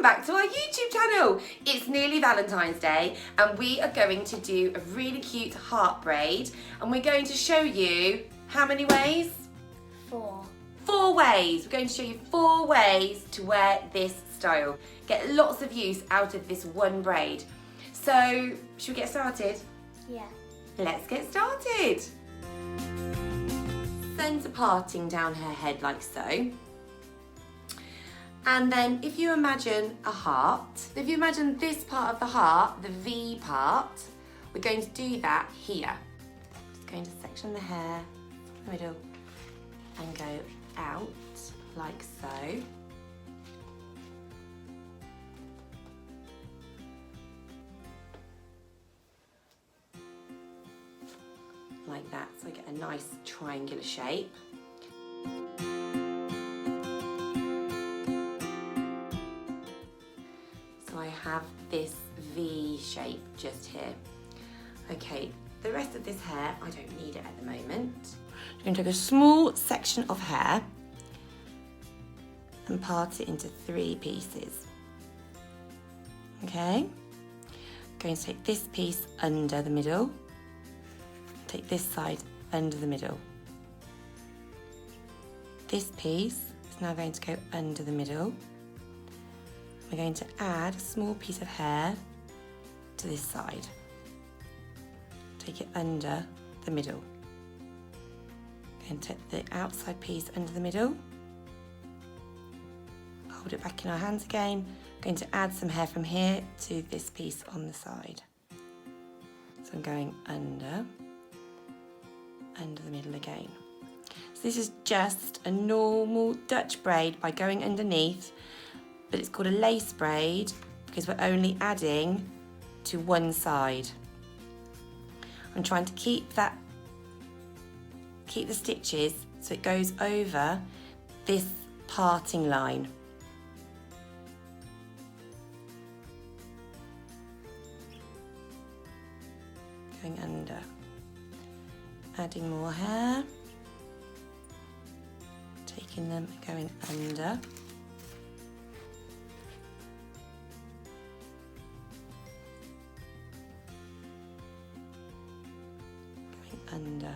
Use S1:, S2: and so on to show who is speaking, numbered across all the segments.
S1: welcome back to our YouTube channel. It's nearly Valentine's Day and we are going to do a really cute heart braid and we're going to show you how many ways?
S2: 4.
S1: 4 ways. We're going to show you 4 ways to wear this style. Get lots of use out of this one braid. So, should we get started?
S2: Yeah.
S1: Let's get started. Centre parting down her head like so. And then if you imagine a heart, if you imagine this part of the heart, the V part, we're going to do that here. Just going to section the hair from the middle and go out like so. Like that, so I get a nice triangular shape. So I have this V shape just here. Okay, the rest of this hair, I don't need it at the moment. I'm going to take a small section of hair and part it into 3 pieces. Okay, I'm going to take this piece under the middle. Take this side under the middle. This piece is now going to go under the middle. We're going to add a small piece of hair to this side. Take it under the middle. Going to take the outside piece under the middle. Hold it back in our hands again. Going to add some hair from here to this piece on the side. So I'm going under the middle again. So this is just a normal Dutch braid by going underneath, but it's called a lace braid because we're only adding to one side. I'm trying to keep the stitches so it goes over this parting line. Going under. Adding more hair, taking them and going under, going under.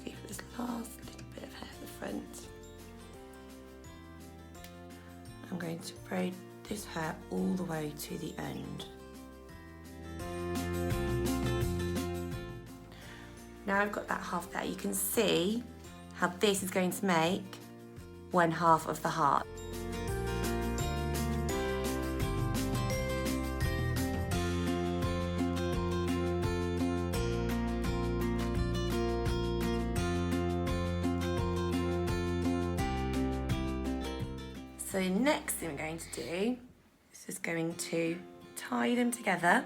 S1: Go for this last little bit of hair at the front. I'm going to braid this hair all the way to the end. Now I've got that half there, you can see how this is going to make one half of the heart. So the next thing we're going to do is just going to tie them together.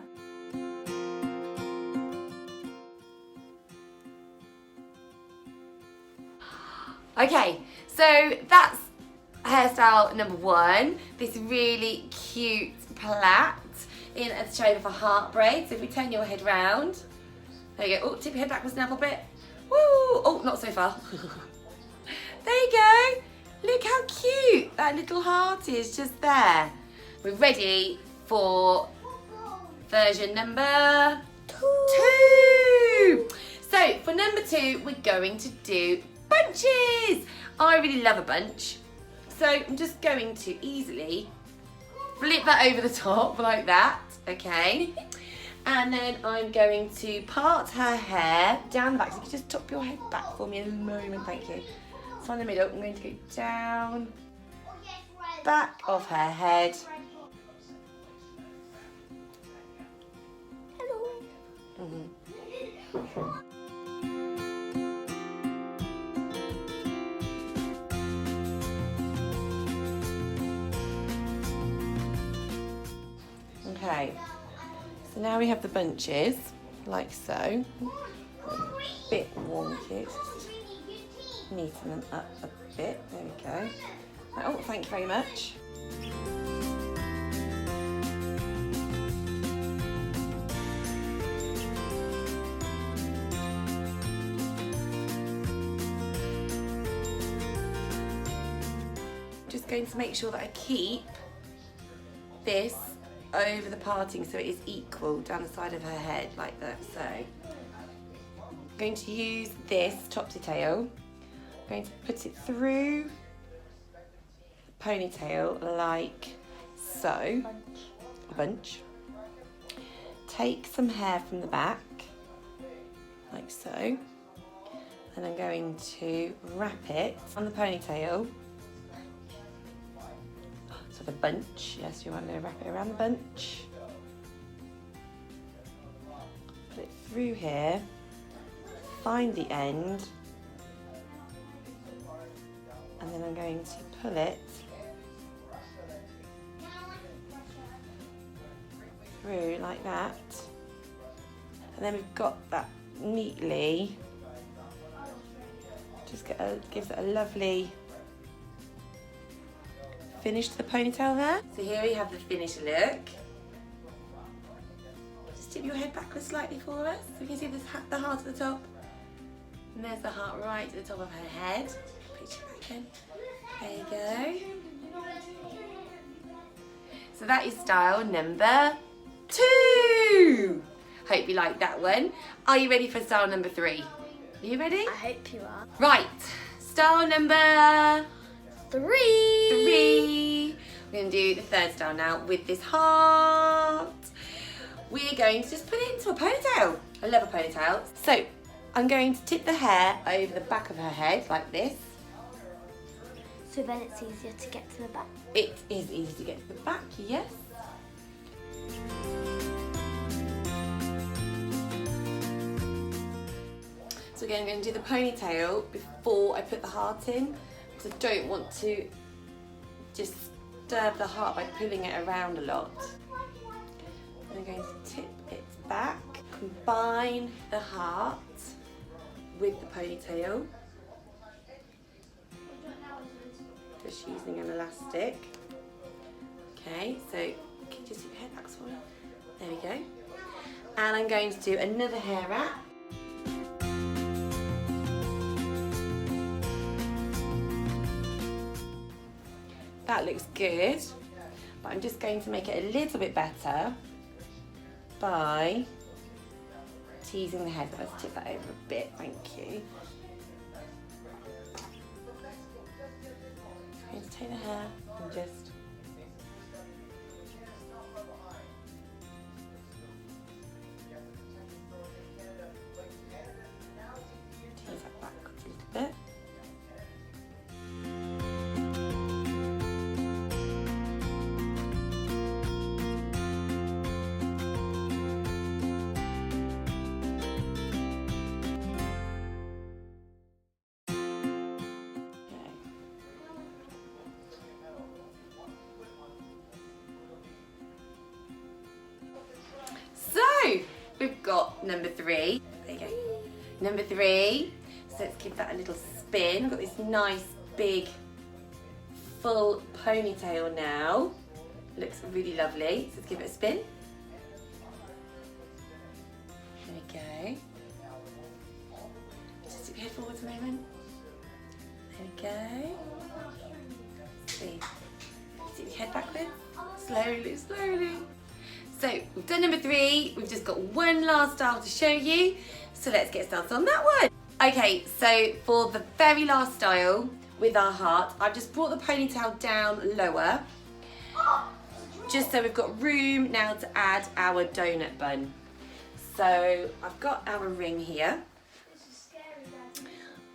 S1: Okay, so that's hairstyle number 1. This really cute plait in a shape of a heart braid. So if we turn your head round, there you go. Oh, tip your head backwards a little bit. Woo! Oh, not so far. There you go. Look how cute that little heart is just there. We're ready for version number 2. So for number 2, we're going to do bunches. I really love a bunch. So I'm just going to easily flip that over the top like that, okay? And then I'm going to part her hair down the back. So you can just top your head back for me in a moment, thank you. So in the middle, I'm going to go down, back of her head.
S2: Hello.
S1: now we have the bunches, like so. A bit wonky. Neaten them up a bit. There we go. Oh, thank you very much. Just going to make sure that I keep this over the parting so it is equal down the side of her head, like that. So I'm going to use this top to tail. I'm going to put it through the ponytail like so. A bunch. Take some hair from the back, like so. And I'm going to wrap it on the ponytail. So the bunch, yes, you want to wrap it around the bunch. Put it through here. Find the end. And then I'm going to pull it through like that. And then we've got that neatly. Just gives it a lovely finish to the ponytail there. So here we have the finished look. Just tip your head backwards slightly for us. So you can see the heart at the top. And there's the heart right at the top of her head. Put your back in. There you go. So that is style number 2. Hope you like that one. Are you ready for style number 3? Are you ready?
S2: I hope you are.
S1: Right, style number
S2: 3.
S1: We're going to do the third style now with this heart. We're going to just put it into a ponytail. I love a ponytail. So I'm going to tip the hair over the back of her head like this.
S2: So then it's easier to get to the back.
S1: It is easy to get to the back, yes. So again, I'm going to do the ponytail before I put the heart in, because I don't want to just disturb the heart by pulling it around a lot. And I'm going to tip it back, combine the heart with the ponytail, just using an elastic. Okay, so can you just tip your head back for me? There we go. And I'm going to do another hair wrap. That looks good, but I'm just going to make it a little bit better by teasing the head. Let's tip that over a bit, thank you. I'm going to take the hair and just tease that backwards a little bit. We've got number 3. There you go. Number 3. So let's give that a little spin. We've got this nice big full ponytail now. Looks really lovely. So let's give it a spin. There we go. Just tip your head forwards a moment. There we go. See. Tip your head backwards. Slowly, slowly. So we've done number 3, we've just got one last style to show you, so let's get started on that one. Okay, so for the very last style with our heart, I've just brought the ponytail down lower, just so we've got room now to add our donut bun. So I've got our ring here.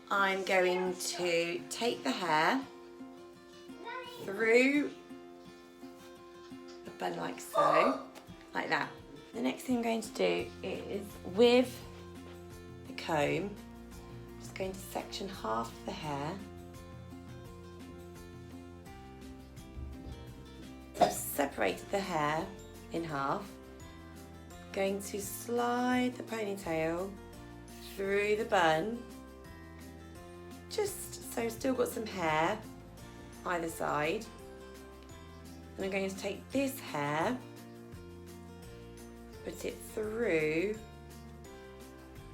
S1: I'm going to take the hair through the bun like so. Like that. The next thing I'm going to do is, with the comb, I'm just going to section half the hair. So I've separated the hair in half. I'm going to slide the ponytail through the bun, just so I've still got some hair either side. And I'm going to take this hair, put it through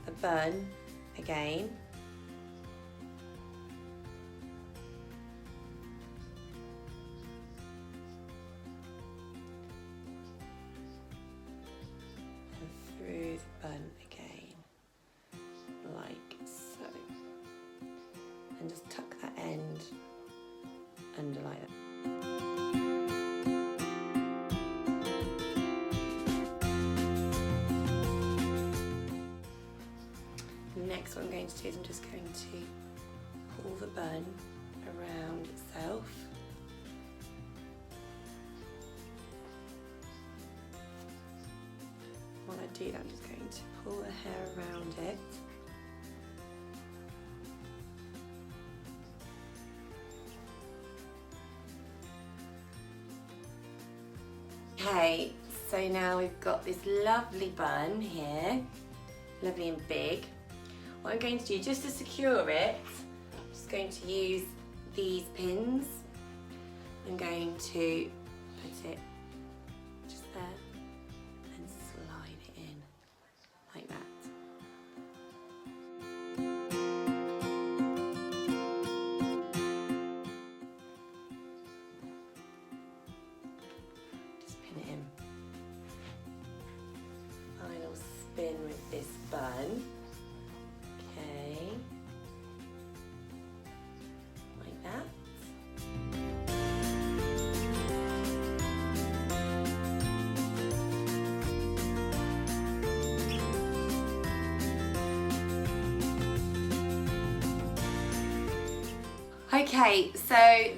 S1: the bun again. Through the bun again, like so, and just tuck that end under like that. Next what I'm going to do is I'm just going to pull the bun around itself. While I do that, I'm just going to pull the hair around it. Okay, so now we've got this lovely bun here, lovely and big. What I'm going to do, just to secure it, I'm just going to use these pins. I'm going to put it just there and slide it in like that. Just pin it in. Final spin with this bun. Okay, like that. Okay, so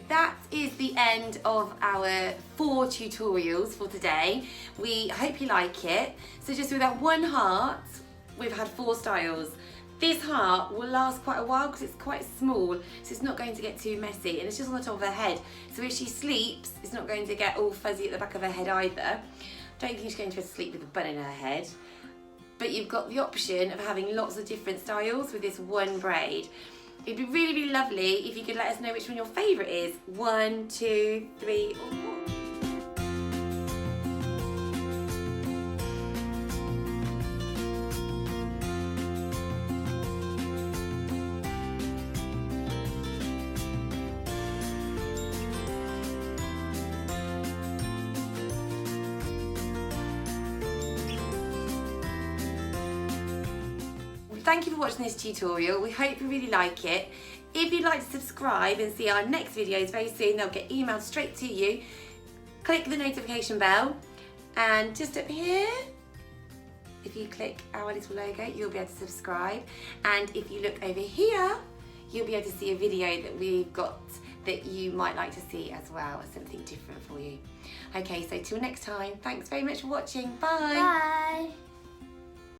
S1: that is the end of our 4 tutorials for today. We hope you like it. So just with that one heart, we've had 4 styles. This heart will last quite a while because it's quite small, so it's not going to get too messy, and it's just on the top of her head. So if she sleeps, it's not going to get all fuzzy at the back of her head either. Don't think she's going to sleep with a bun in her head. But you've got the option of having lots of different styles with this one braid. It'd be really, really lovely if you could let us know which one your favourite is. 1, 2, 3 or 4. Thank you for watching this tutorial. We hope you really like it. If you'd like to subscribe and see our next videos very soon, they'll get emailed straight to you. Click the notification bell, and just up here, if you click our little logo, you'll be able to subscribe. And if you look over here, you'll be able to see a video that we've got that you might like to see as well, as something different for you. Okay, so till next time, thanks very much for watching. Bye.
S2: Bye.